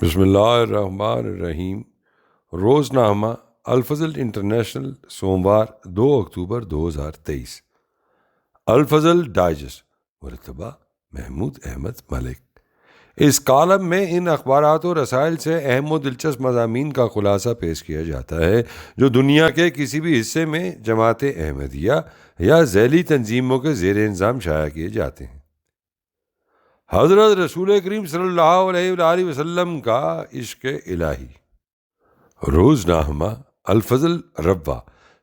بسم اللہ الرحمن الرحیم۔ روزنامہ الفضل انٹرنیشنل، سوموار 2 اکتوبر 2023۔ الفضل ڈائجسٹ، مرتبہ محمود احمد ملک۔ اس کالم میں ان اخبارات و رسائل سے اہم و دلچسپ مضامین کا خلاصہ پیش کیا جاتا ہے جو دنیا کے کسی بھی حصے میں جماعت احمدیہ یا ذیلی تنظیموں کے زیر انظام شائع کیے جاتے ہیں۔ حضرت رسول کریم صلی اللہ علیہ وآلہ وسلم کا عشق الہی۔ روزنامہ الفضل ربوہ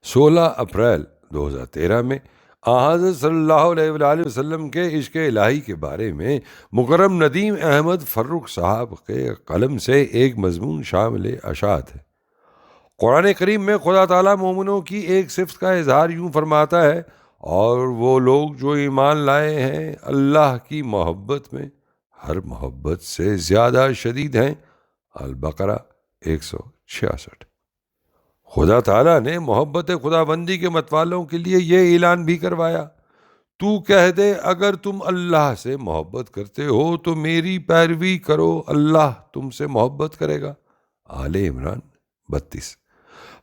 16 اپریل 2013 میں حضرت صلی اللہ علیہ وآلہ وسلم کے عشق الہی کے بارے میں مکرم ندیم احمد فرخ صاحب کے قلم سے ایک مضمون شامل اشاعت ہے۔ قرآن کریم میں خدا تعالیٰ مومنوں کی ایک صفت کا اظہار یوں فرماتا ہے، اور وہ لوگ جو ایمان لائے ہیں اللہ کی محبت میں ہر محبت سے زیادہ شدید ہیں۔ البقرہ 166۔ خدا تعالیٰ نے محبت خدا بندی کے متوالوں کے لیے یہ اعلان بھی کروایا، تو کہہ دے اگر تم اللہ سے محبت کرتے ہو تو میری پیروی کرو، اللہ تم سے محبت کرے گا۔ آل عمران 32۔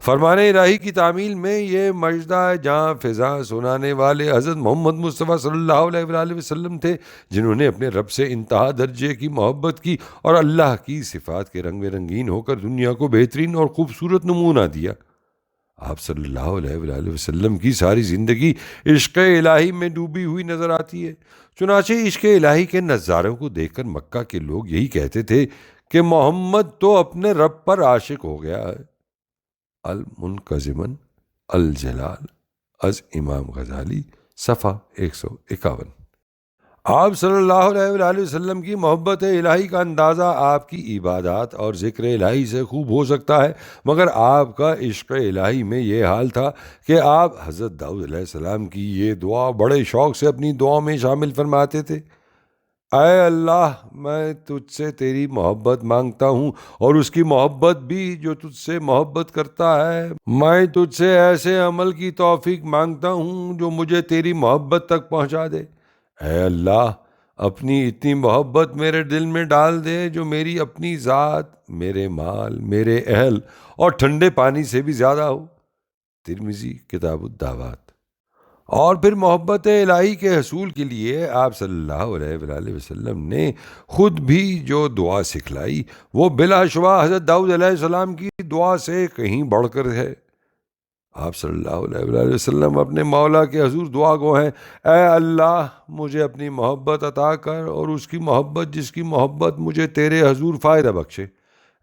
فرمان الہی کی تعمیل میں یہ مجدہ جاں فضاں سنانے والے حضرت محمد مصطفیٰ صلی اللہ علیہ وآلہ وسلم تھے، جنہوں نے اپنے رب سے انتہا درجے کی محبت کی اور اللہ کی صفات کے رنگ میں رنگین ہو کر دنیا کو بہترین اور خوبصورت نمونہ دیا۔ آپ صلی اللہ علیہ وآلہ وسلم کی ساری زندگی عشق الہی میں ڈوبی ہوئی نظر آتی ہے۔ چنانچہ عشق الہی کے نظاروں کو دیکھ کر مکہ کے لوگ یہی کہتے تھے کہ محمد تو اپنے رب پر عاشق ہو گیا ہے۔ المنقزمن الجلال از امام غزالی، صفحہ 151۔ آپ صلی اللہ علیہ وآلہ وسلم کی محبت الہی کا اندازہ آپ کی عبادات اور ذکر الہی سے خوب ہو سکتا ہے، مگر آپ کا عشق الہی میں یہ حال تھا کہ آپ حضرت داؤد علیہ السلام کی یہ دعا بڑے شوق سے اپنی دعاؤں میں شامل فرماتے تھے۔ اے اللہ، میں تجھ سے تیری محبت مانگتا ہوں اور اس کی محبت بھی جو تجھ سے محبت کرتا ہے۔ میں تجھ سے ایسے عمل کی توفیق مانگتا ہوں جو مجھے تیری محبت تک پہنچا دے۔ اے اللہ، اپنی اتنی محبت میرے دل میں ڈال دے جو میری اپنی ذات، میرے مال، میرے اہل اور ٹھنڈے پانی سے بھی زیادہ ہو۔ ترمذی کتاب الدعوات۔ اور پھر محبت الہی کے حصول کے لیے آپ صلی اللہ علیہ وآلہ وسلم نے خود بھی جو دعا سکھلائی وہ بلا شبہ حضرت داؤد علیہ السلام کی دعا سے کہیں بڑھ کر ہے۔ آپ صلی اللہ علیہ وآلہ وسلم اپنے مولا کے حضور دعا گو ہیں، اے اللہ، مجھے اپنی محبت عطا کر اور اس کی محبت جس کی محبت مجھے تیرے حضور فائدہ بخشے۔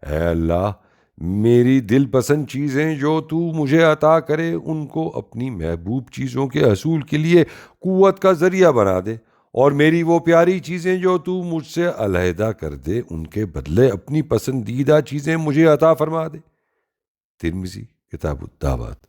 اے اللہ، میری دل پسند چیزیں جو تو مجھے عطا کرے ان کو اپنی محبوب چیزوں کے حصول کے لیے قوت کا ذریعہ بنا دے، اور میری وہ پیاری چیزیں جو تو مجھ سے علیحدہ کر دے ان کے بدلے اپنی پسندیدہ چیزیں مجھے عطا فرما دے۔ ترمذی کتاب الدعوات۔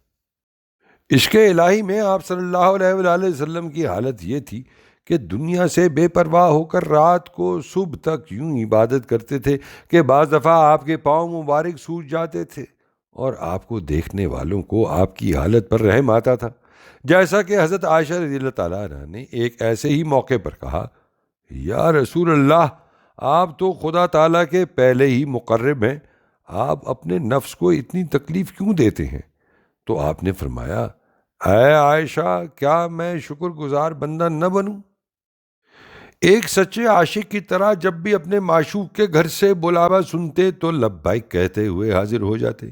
عشق الہی میں آپ صلی اللہ علیہ وآلہ وسلم کی حالت یہ تھی کہ دنیا سے بے پرواہ ہو کر رات کو صبح تک یوں عبادت کرتے تھے کہ بعض دفعہ آپ کے پاؤں مبارک سوج جاتے تھے اور آپ کو دیکھنے والوں کو آپ کی حالت پر رحم آتا تھا۔ جیسا کہ حضرت عائشہ رضی اللہ تعالیٰ عنہ نے ایک ایسے ہی موقع پر کہا، یا رسول اللہ، آپ تو خدا تعالیٰ کے پہلے ہی مقرب ہیں، آپ اپنے نفس کو اتنی تکلیف کیوں دیتے ہیں؟ تو آپ نے فرمایا، اے عائشہ، کیا میں شکر گزار بندہ نہ بنوں؟ ایک سچے عاشق کی طرح جب بھی اپنے معشوق کے گھر سے بلاوا سنتے تو لبیک کہتے ہوئے حاضر ہو جاتے۔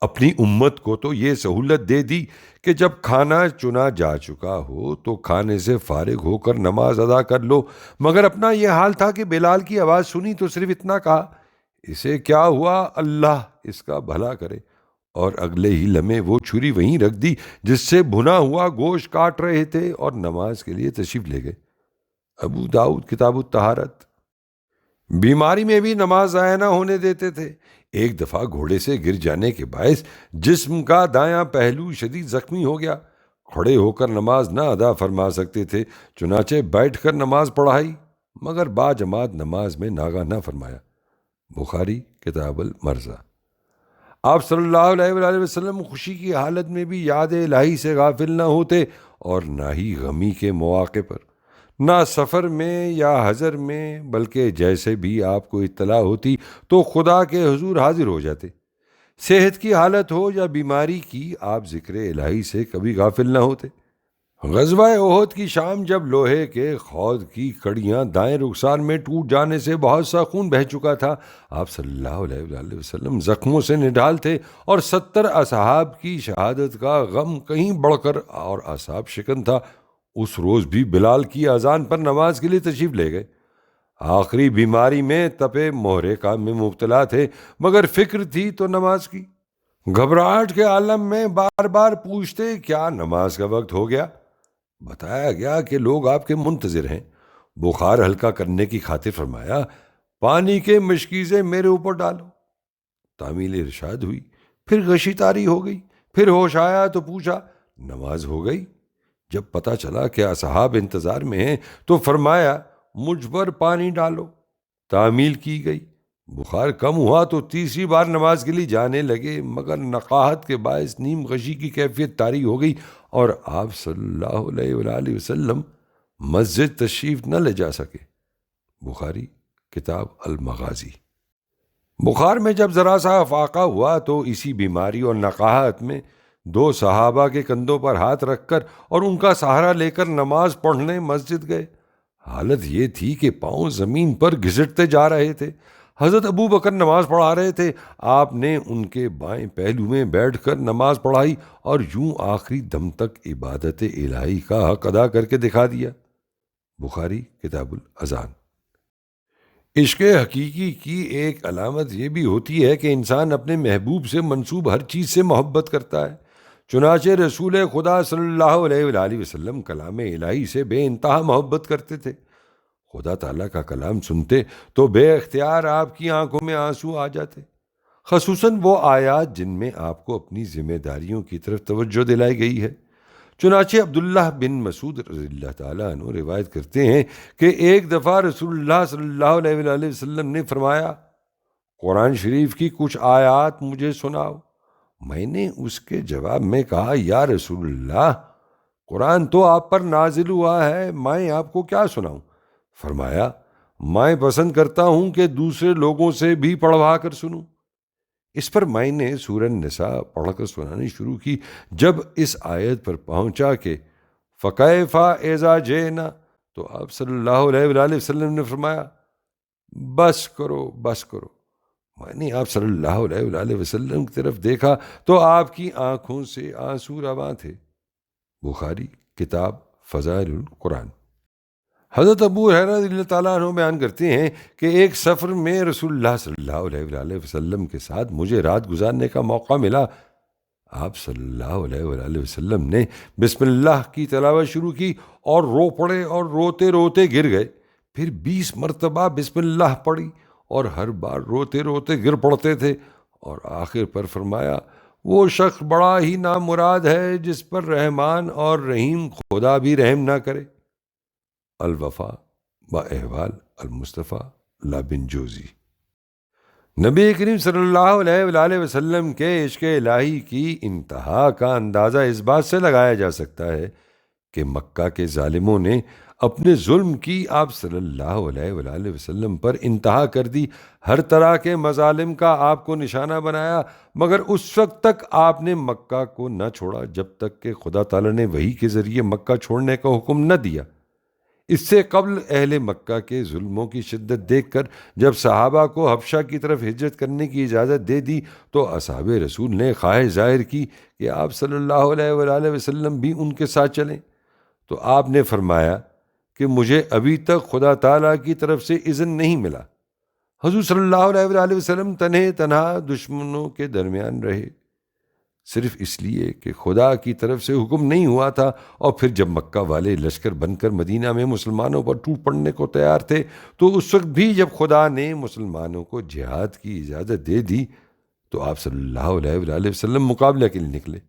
اپنی امت کو تو یہ سہولت دے دی کہ جب کھانا چنا جا چکا ہو تو کھانے سے فارغ ہو کر نماز ادا کر لو، مگر اپنا یہ حال تھا کہ بلال کی آواز سنی تو صرف اتنا کہا، اسے کیا ہوا، اللہ اس کا بھلا کرے، اور اگلے ہی لمحے وہ چھری وہیں رکھ دی جس سے بھنا ہوا گوشت کاٹ رہے تھے اور نماز کے لیے تشریف لے گئے۔ ابو داؤد کتاب الطہارت۔ بیماری میں بھی نماز ضائع نہ ہونے دیتے تھے۔ ایک دفعہ گھوڑے سے گر جانے کے باعث جسم کا دایاں پہلو شدید زخمی ہو گیا، کھڑے ہو کر نماز نہ ادا فرما سکتے تھے، چنانچہ بیٹھ کر نماز پڑھائی، مگر با جماعت نماز میں ناغہ نہ فرمایا۔ بخاری کتاب المرضى۔ آپ صلی اللہ علیہ وآلہ وسلم خوشی کی حالت میں بھی یاد الہی سے غافل نہ ہوتے اور نہ ہی غمی کے مواقع پر۔ نہ سفر میں یا حضر میں، بلکہ جیسے بھی آپ کو اطلاع ہوتی تو خدا کے حضور حاضر ہو جاتے۔ صحت کی حالت ہو یا بیماری کی، آپ ذکر الہی سے کبھی غافل نہ ہوتے۔ غزوہ احد کی شام جب لوہے کے خود کی کڑیاں دائیں رخسار میں ٹوٹ جانے سے بہت سا خون بہہ چکا تھا، آپ صلی اللہ علیہ وآلہ وسلم زخموں سے نڈال تھے، اور 70 اصحاب کی شہادت کا غم کہیں بڑھ کر اور اعصاب شکن تھا۔ اس روز بھی بلال کی اذان پر نماز کے لیے تشریف لے گئے۔ آخری بیماری میں تپے محرقہ میں مبتلا تھے، مگر فکر تھی تو نماز کی۔ گھبراہٹ کے عالم میں بار بار پوچھتے، کیا نماز کا وقت ہو گیا؟ بتایا گیا کہ لوگ آپ کے منتظر ہیں۔ بخار ہلکا کرنے کی خاطر فرمایا، پانی کے مشکیزیں میرے اوپر ڈالو۔ تعمیل ارشاد ہوئی، پھر غشی طاری ہو گئی، پھر ہوش آیا تو پوچھا، نماز ہو گئی؟ جب پتہ چلا کہ اصحاب انتظار میں ہیں تو فرمایا، مجھ پر پانی ڈالو۔ تعمیل کی گئی، بخار کم ہوا تو تیسری بار نماز کے لیے جانے لگے، مگر نقاہت کے باعث نیم غشی کی کیفیت طاری ہو گئی اور آپ صلی اللہ علیہ وآلہ وسلم مسجد تشریف نہ لے جا سکے۔ بخاری کتاب المغازی۔ بخار میں جب ذرا سا افاقہ ہوا تو اسی بیماری اور نقاہت میں 2 صحابہ کے کندھوں پر ہاتھ رکھ کر اور ان کا سہارا لے کر نماز پڑھنے مسجد گئے۔ حالت یہ تھی کہ پاؤں زمین پر گھسٹتے جا رہے تھے۔ حضرت ابو بکر نماز پڑھا رہے تھے، آپ نے ان کے بائیں پہلو میں بیٹھ کر نماز پڑھائی اور یوں آخری دم تک عبادت الہی کا حق ادا کر کے دکھا دیا۔ بخاری کتاب الاذان۔ عشق حقیقی کی ایک علامت یہ بھی ہوتی ہے کہ انسان اپنے محبوب سے منسوب ہر چیز سے محبت کرتا ہے۔ چنانچہ رسول خدا صلی اللہ علیہ وآلہ وسلم کلام الہی سے بے انتہا محبت کرتے تھے۔ خدا تعالیٰ کا کلام سنتے تو بے اختیار آپ کی آنکھوں میں آنسو آ جاتے، خصوصاً وہ آیات جن میں آپ کو اپنی ذمہ داریوں کی طرف توجہ دلائی گئی ہے۔ چنانچہ عبداللہ بن مسعود رضی اللہ تعالیٰ عنہ روایت کرتے ہیں کہ ایک دفعہ رسول اللہ صلی اللہ علیہ وآلہ وسلم نے فرمایا، قرآن شریف کی کچھ آیات مجھے سناؤ۔ میں نے اس کے جواب میں کہا، یا رسول اللہ، قرآن تو آپ پر نازل ہوا ہے، میں آپ کو کیا سناؤں؟ فرمایا، میں پسند کرتا ہوں کہ دوسرے لوگوں سے بھی پڑھوا کر سنوں۔ اس پر میں نے سورہ النساء پڑھ کر سنانی شروع کی۔ جب اس آیت پر پہنچا کہ فَكَيْفَ إِذَا جِئْنَا، تو آپ صلی اللہ علیہ وآلہ وسلم نے فرمایا، بس کرو بس کرو۔ میں نے آپ صلی اللہ علیہ وآلہ وسلم کی طرف دیکھا تو آپ کی آنکھوں سے آنسو رواں تھے۔ بخاری کتاب فضائل القرآن۔ حضرت ابو ہریرہ رضی اللہ تعالیٰ عنہ بیان کرتے ہیں کہ ایک سفر میں رسول اللہ صلی اللہ علیہ وآلہ وسلم کے ساتھ مجھے رات گزارنے کا موقع ملا۔ آپ صلی اللہ علیہ وآلہ وسلم نے بسم اللہ کی تلاوت شروع کی اور رو پڑے اور روتے روتے گر گئے۔ پھر 20 مرتبہ بسم اللہ پڑھی اور ہر بار روتے روتے گر پڑتے تھے، اور آخر پر فرمایا، وہ شخص بڑا ہی نامراد ہے جس پر رحمان اور رحیم خدا بھی رحم نہ کرے۔ الوفا باحوال المصطفیٰ لا بن جوزی۔ نبی کریم صلی اللہ علیہ وآلہ وسلم کے عشق الہی کی انتہا کا اندازہ اس بات سے لگایا جا سکتا ہے کہ مکہ کے ظالموں نے اپنے ظلم کی آپ صلی اللہ علیہ وآلہ وسلم پر انتہا کر دی، ہر طرح کے مظالم کا آپ کو نشانہ بنایا، مگر اس وقت تک آپ نے مکہ کو نہ چھوڑا جب تک کہ خدا تعالیٰ نے وحی کے ذریعے مکہ چھوڑنے کا حکم نہ دیا۔ اس سے قبل اہل مکہ کے ظلموں کی شدت دیکھ کر جب صحابہ کو حبشہ کی طرف ہجرت کرنے کی اجازت دے دی تو اصحاب رسول نے خواہش ظاہر کی کہ آپ صلی اللہ علیہ وآلہ وسلم بھی ان کے ساتھ چلیں، تو آپ نے فرمایا کہ مجھے ابھی تک خدا تعالیٰ کی طرف سے اذن نہیں ملا۔ حضور صلی اللہ علیہ وآلہ وسلم تنہا دشمنوں کے درمیان رہے، صرف اس لیے کہ خدا کی طرف سے حکم نہیں ہوا تھا، اور پھر جب مکہ والے لشکر بن کر مدینہ میں مسلمانوں پر ٹوٹ پڑنے کو تیار تھے تو اس وقت بھی جب خدا نے مسلمانوں کو جہاد کی اجازت دے دی تو آپ صلی اللہ علیہ وآلہ وسلم مقابلہ کے لیے نکلے۔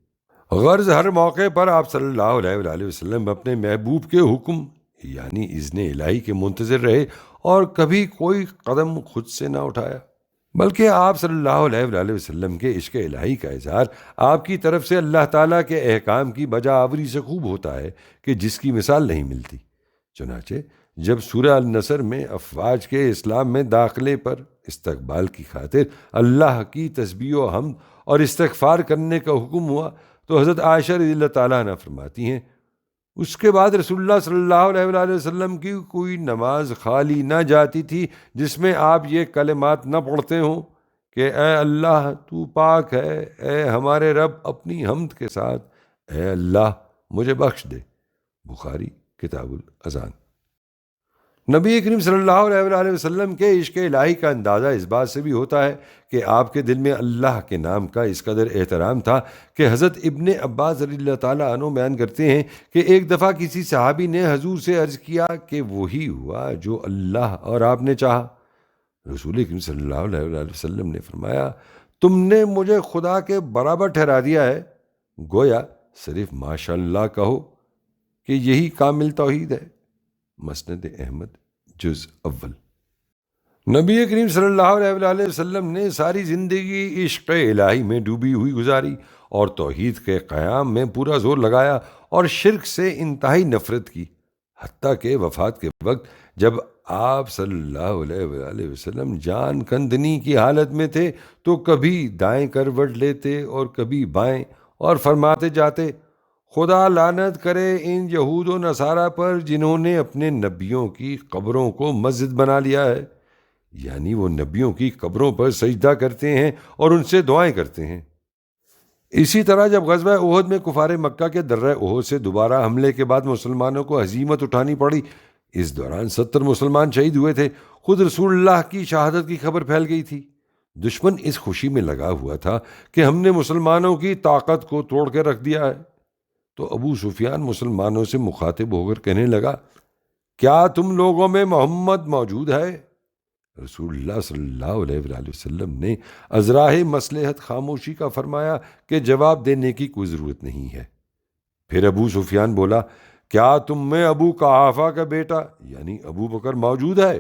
غرض ہر موقع پر آپ صلی اللہ علیہ وآلہ وسلم اپنے محبوب کے حکم یعنی اذن الہی کے منتظر رہے اور کبھی کوئی قدم خود سے نہ اٹھایا، بلکہ آپ صلی اللہ علیہ وآلہ وسلم کے عشق الہی کا اظہار آپ کی طرف سے اللہ تعالیٰ کے احکام کی بجا آوری سے خوب ہوتا ہے کہ جس کی مثال نہیں ملتی۔ چنانچہ جب سورہ النصر میں افواج کے اسلام میں داخلے پر استقبال کی خاطر اللہ کی تسبیح و حمد اور استغفار کرنے کا حکم ہوا تو حضرت عائشہ رضی اللہ تعالیٰ عنہ فرماتی ہیں اس کے بعد رسول اللہ صلی اللہ علیہ وآلہ وسلم کی کوئی نماز خالی نہ جاتی تھی جس میں آپ یہ کلمات نہ پڑھتے ہوں کہ اے اللہ تو پاک ہے، اے ہمارے رب اپنی حمد کے ساتھ اے اللہ مجھے بخش دے۔ بخاری کتاب الاذان۔ نبی کریم صلی اللہ علیہ وآلہ وسلم کے عشق الہی کا اندازہ اس بات سے بھی ہوتا ہے کہ آپ کے دل میں اللہ کے نام کا اس قدر احترام تھا کہ حضرت ابن عباس رضی اللہ تعالیٰ عنہ بیان کرتے ہیں کہ ایک دفعہ کسی صحابی نے حضور سے عرض کیا کہ وہی ہوا جو اللہ اور آپ نے چاہا۔ رسول کریم صلی اللہ علیہ وآلہ وسلم نے فرمایا تم نے مجھے خدا کے برابر ٹھہرا دیا ہے، گویا صرف ماشاء اللہ کہو کہ یہی کامل توحید ہے۔ مسند احمد جز اول۔ نبی کریم صلی اللہ علیہ وآلہ وسلم نے ساری زندگی عشق الہی میں ڈوبی ہوئی گزاری اور توحید کے قیام میں پورا زور لگایا اور شرک سے انتہائی نفرت کی، حتیٰ کہ وفات کے وقت جب آپ صلی اللہ علیہ وآلہ وسلم جان کندنی کی حالت میں تھے تو کبھی دائیں کروٹ لیتے اور کبھی بائیں اور فرماتے جاتے خدا لعنت کرے ان یہود و نصارہ پر جنہوں نے اپنے نبیوں کی قبروں کو مسجد بنا لیا ہے، یعنی وہ نبیوں کی قبروں پر سجدہ کرتے ہیں اور ان سے دعائیں کرتے ہیں۔ اسی طرح جب غزوہ احد میں کفار مکہ کے درہ احد سے دوبارہ حملے کے بعد مسلمانوں کو ہزیمت اٹھانی پڑی، اس دوران 70 مسلمان شہید ہوئے تھے، خود رسول اللہ کی شہادت کی خبر پھیل گئی تھی۔ دشمن اس خوشی میں لگا ہوا تھا کہ ہم نے مسلمانوں کی طاقت کو توڑ کے رکھ دیا ہے، تو ابو سفیان مسلمانوں سے مخاطب ہو کر کہنے لگا کیا تم لوگوں میں محمد موجود ہے؟ رسول اللہ صلی اللہ علیہ وآلہ وسلم نے ازراہ مصلحت خاموشی کا فرمایا کہ جواب دینے کی کوئی ضرورت نہیں ہے۔ پھر ابو سفیان بولا کیا تم میں ابو قحافہ کا بیٹا یعنی ابو بکر موجود ہے؟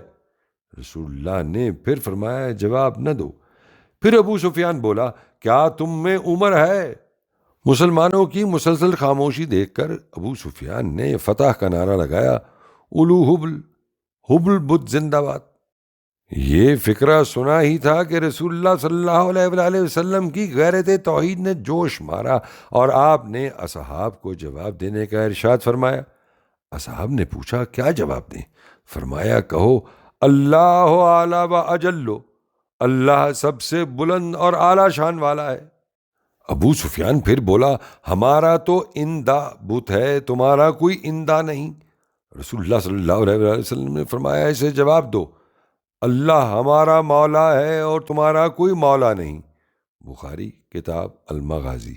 رسول اللہ نے پھر فرمایا جواب نہ دو۔ پھر ابو سفیان بولا کیا تم میں عمر ہے؟ مسلمانوں کی مسلسل خاموشی دیکھ کر ابو سفیان نے فتح کا نعرہ لگایا اولو حبل، حبل بت زندہ باد۔ یہ فکرہ سنا ہی تھا کہ رسول اللہ صلی اللہ علیہ وآلہ وسلم کی غیرت توحید نے جوش مارا اور آپ نے اصحاب کو جواب دینے کا ارشاد فرمایا۔ اصحاب نے پوچھا کیا جواب دیں؟ فرمایا کہو اللہ اعلیٰ و اجل، اللہ سب سے بلند اور اعلیٰ شان والا ہے۔ ابو سفیان پھر بولا ہمارا تو اندہ بت ہے، تمہارا کوئی اندہ نہیں۔ رسول اللہ صلی اللہ علیہ وآلہ وسلم نے فرمایا اسے جواب دو اللہ ہمارا مولا ہے اور تمہارا کوئی مولا نہیں۔ بخاری کتاب المغازی۔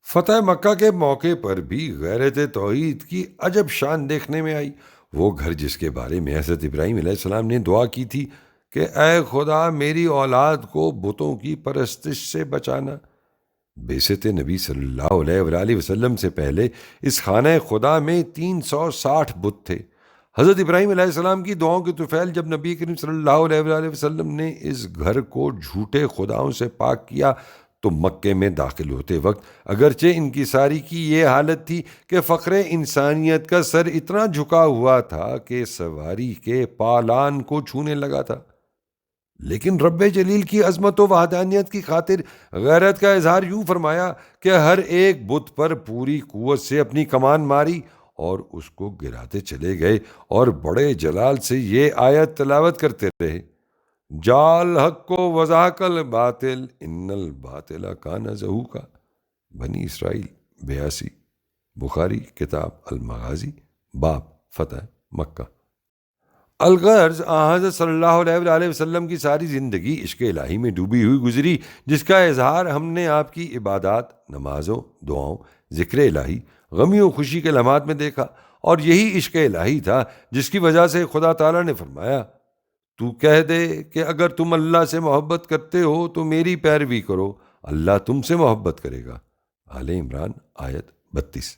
فتح مکہ کے موقع پر بھی غیرت توحید کی عجب شان دیکھنے میں آئی۔ وہ گھر جس کے بارے میں حضرت ابراہیم علیہ السلام نے دعا کی تھی کہ اے خدا میری اولاد کو بتوں کی پرستش سے بچانا، بعثت نبی صلی اللہ علیہ وآلہ وسلم سے پہلے اس خانہ خدا میں 360 بت تھے۔ حضرت ابراہیم علیہ السلام کی دعاؤں کی طفیل جب نبی کریم صلی اللہ علیہ وآلہ وسلم نے اس گھر کو جھوٹے خداؤں سے پاک کیا تو مکے میں داخل ہوتے وقت اگرچہ انکساری کی یہ حالت تھی کہ فقر انسانیت کا سر اتنا جھکا ہوا تھا کہ سواری کے پالان کو چھونے لگا تھا، لیکن رب جلیل کی عظمت و وحدانیت کی خاطر غیرت کا اظہار یوں فرمایا کہ ہر ایک بت پر پوری قوت سے اپنی کمان ماری اور اس کو گراتے چلے گئے اور بڑے جلال سے یہ آیت تلاوت کرتے رہے جال حق کو وضاحق الباطل ان الباطل کان زہوقا، بنی اسرائیل 82۔ بخاری کتاب المغازی، باب فتح مکہ۔ الغرض حضرت صلی اللہ علیہ وآلہ وسلم کی ساری زندگی عشق الہی میں ڈوبی ہوئی گزری، جس کا اظہار ہم نے آپ کی عبادات، نمازوں، دعاؤں، ذکر الہی، غمی و خوشی کے لمحات میں دیکھا، اور یہی عشق الہی تھا جس کی وجہ سے خدا تعالیٰ نے فرمایا تو کہہ دے کہ اگر تم اللہ سے محبت کرتے ہو تو میری پیروی کرو، اللہ تم سے محبت کرے گا۔ آل عمران آیت 32۔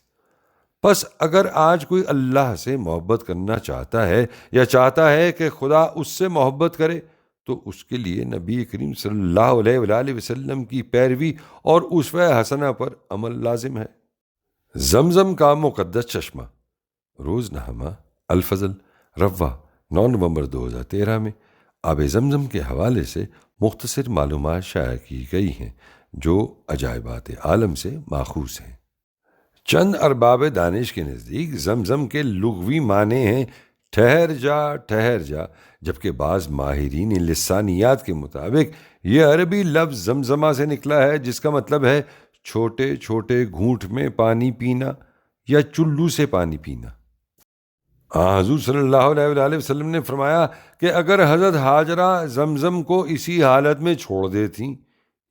پس اگر آج کوئی اللہ سے محبت کرنا چاہتا ہے یا چاہتا ہے کہ خدا اس سے محبت کرے تو اس کے لیے نبی کریم صلی اللہ علیہ وآلہ وسلم کی پیروی اور اسوہ حسنہ پر عمل لازم ہے۔ زمزم کا مقدس چشمہ، روز نہما الفضل روا 9 نومبر 2013 میں آب زمزم کے حوالے سے مختصر معلومات شائع کی گئی ہیں جو عجائبات عالم سے ماخوذ ہیں۔ چند ارباب دانش کے نزدیک زمزم کے لغوی معنی ہیں ٹھہر جا، جبکہ بعض ماہرین لسانیات کے مطابق یہ عربی لفظ زمزمہ سے نکلا ہے، جس کا مطلب ہے چھوٹے چھوٹے گھونٹ میں پانی پینا یا چلو سے پانی پینا۔ حضور صلی اللہ علیہ وآلہ وسلم نے فرمایا کہ اگر حضرت ہاجرہ زمزم کو اسی حالت میں چھوڑ دیتیں،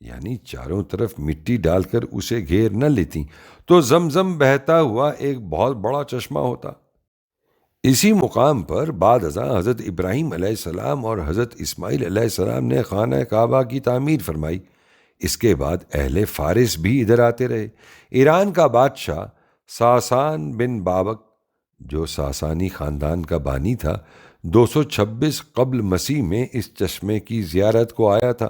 یعنی چاروں طرف مٹی ڈال کر اسے گھیر نہ لیتیں، تو زمزم بہتا ہوا ایک بہت بڑا چشمہ ہوتا۔ اسی مقام پر بعد ازاں حضرت ابراہیم علیہ السلام اور حضرت اسماعیل علیہ السلام نے خانہ کعبہ کی تعمیر فرمائی۔ اس کے بعد اہل فارس بھی ادھر آتے رہے۔ ایران کا بادشاہ ساسان بن بابک، جو ساسانی خاندان کا بانی تھا، 226 قبل مسیح میں اس چشمے کی زیارت کو آیا تھا۔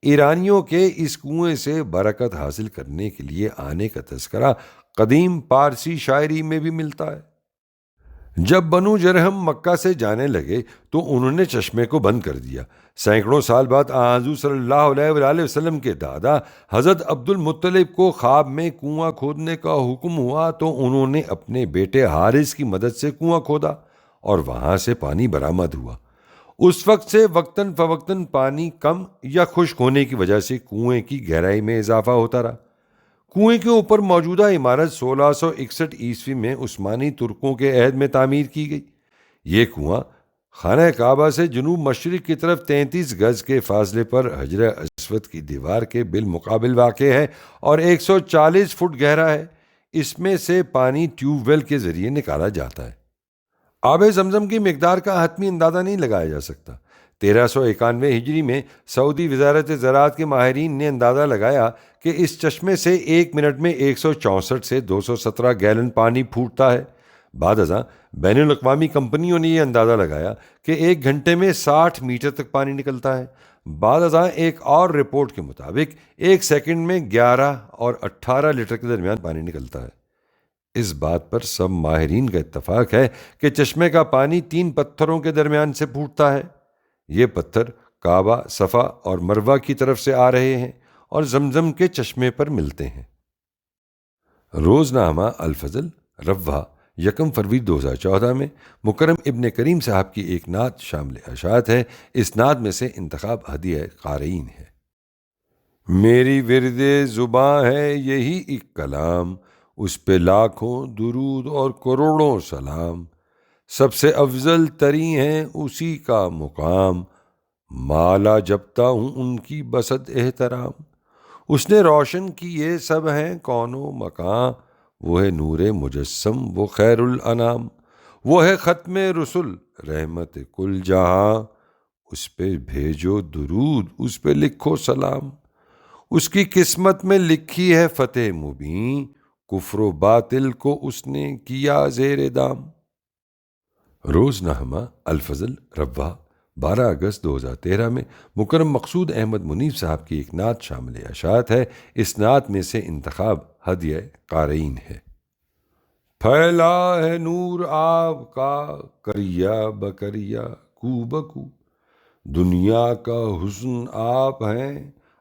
ایرانیوں کے اس کنویں سے برکت حاصل کرنے کے لیے آنے کا تذکرہ قدیم پارسی شاعری میں بھی ملتا ہے۔ جب بنو جرہم مکہ سے جانے لگے تو انہوں نے چشمے کو بند کر دیا۔ سینکڑوں سال بعد حضور صلی اللہ علیہ وآلہ وسلم کے دادا حضرت عبد المطلب کو خواب میں کنواں کھودنے کا حکم ہوا تو انہوں نے اپنے بیٹے حارث کی مدد سے کنواں کھودا اور وہاں سے پانی برآمد ہوا۔ اس وقت سے وقتاً فوقتاً پانی کم یا خشک ہونے کی وجہ سے کنویں کی گہرائی میں اضافہ ہوتا رہا۔ کنویں کے اوپر موجودہ عمارت 1661 عیسوی میں عثمانی ترکوں کے عہد میں تعمیر کی گئی۔ یہ کنواں خانہ کعبہ سے جنوب مشرق کی طرف 33 گز کے فاصلے پر حجر اسود کی دیوار کے بالمقابل واقع ہے اور 140 فٹ گہرا ہے۔ اس میں سے پانی ٹیوب ویل کے ذریعے نکالا جاتا ہے۔ آب زمزم کی مقدار کا حتمی اندازہ نہیں لگایا جا سکتا۔ 1391 ہجری میں سعودی وزارت زراعت کے ماہرین نے اندازہ لگایا کہ اس چشمے سے 1 منٹ میں 164 سے 217 گیلن پانی پھوٹتا ہے۔ بعد ازاں بین الاقوامی کمپنیوں نے یہ اندازہ لگایا کہ 1 گھنٹے میں 60 میٹر تک پانی نکلتا ہے۔ بعد ازاں ایک اور رپورٹ کے مطابق 1 سیکنڈ میں 11 اور 18 لیٹر کے درمیان پانی نکلتا ہے۔ اس بات پر سب ماہرین کا اتفاق ہے کہ چشمے کا پانی 3 پتھروں کے درمیان سے پھوٹتا ہے۔ یہ پتھر کعبہ، صفا اور مروہ کی طرف سے آ رہے ہیں اور زمزم کے چشمے پر ملتے ہیں۔ روزنامہ الفضل روا 1 فروری 2014 میں مکرم ابن کریم صاحب کی ایک نعت شامل اشاعت ہے۔ اس نعت میں سے انتخاب ہدیہ قارئین ہے۔ میری ورد زباں ہے یہی ایک کلام، اس پہ لاکھوں درود اور کروڑوں سلام، سب سے افضل تری ہیں اسی کا مقام، مالا جپتا ہوں ان کی بسط احترام، اس نے روشن کیے سب ہیں کون و مکان، وہ ہے نور مجسم وہ خیر الانام، وہ ہے ختم رسل رحمت کل جہاں، اس پہ بھیجو درود اس پہ لکھو سلام، اس کی قسمت میں لکھی ہے فتح مبین، کفر و باطل کو اس نے کیا زیر دام۔ روزنامہ الفضل روا 12 اگست 2013 میں مکرم مقصود احمد منیف صاحب کی ایک نعت شامل اشاعت ہے۔ اس نعت میں سے انتخاب ہدیہ قارئین ہے۔ پھیلا ہے نور آپ کا کریا بکریا کو بکو، دنیا کا حسن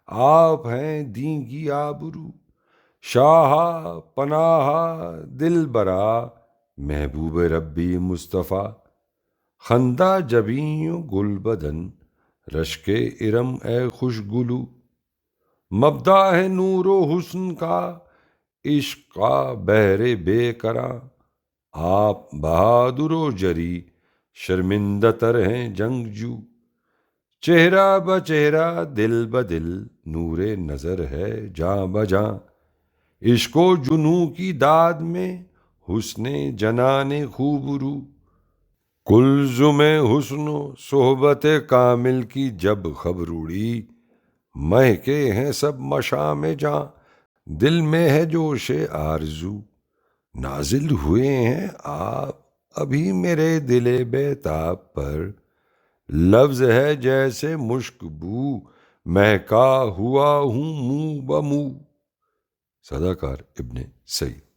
آپ ہیں دین کی آبرو، شاہ پناہ دل برا محبوب ربی مصطفیٰ، خندہ جبیں گل بدن رشک ارم اے خوش گلو، مبدا ہے نور و حسن کا عشق کا بحر بے کراں، آپ بہادر و جری شرمندہ تر ہیں جنگجو، چہرہ بچہرہ دل بدل نور نظر ہے جاں بجاں، عشق و جنوں کی داد میں حسن جنان خوبرو، کلزم حسن و صحبت کامل کی جب خبر اڑی، مہکے ہیں سب مشام جاں، دل میں ہے جوش آرزو، نازل ہوئے ہیں آپ ابھی میرے دل بیتاب پر، لفظ ہے جیسے مشک بو مہکا ہوا ہوں منہ بمو۔ صداکار ابن سعید۔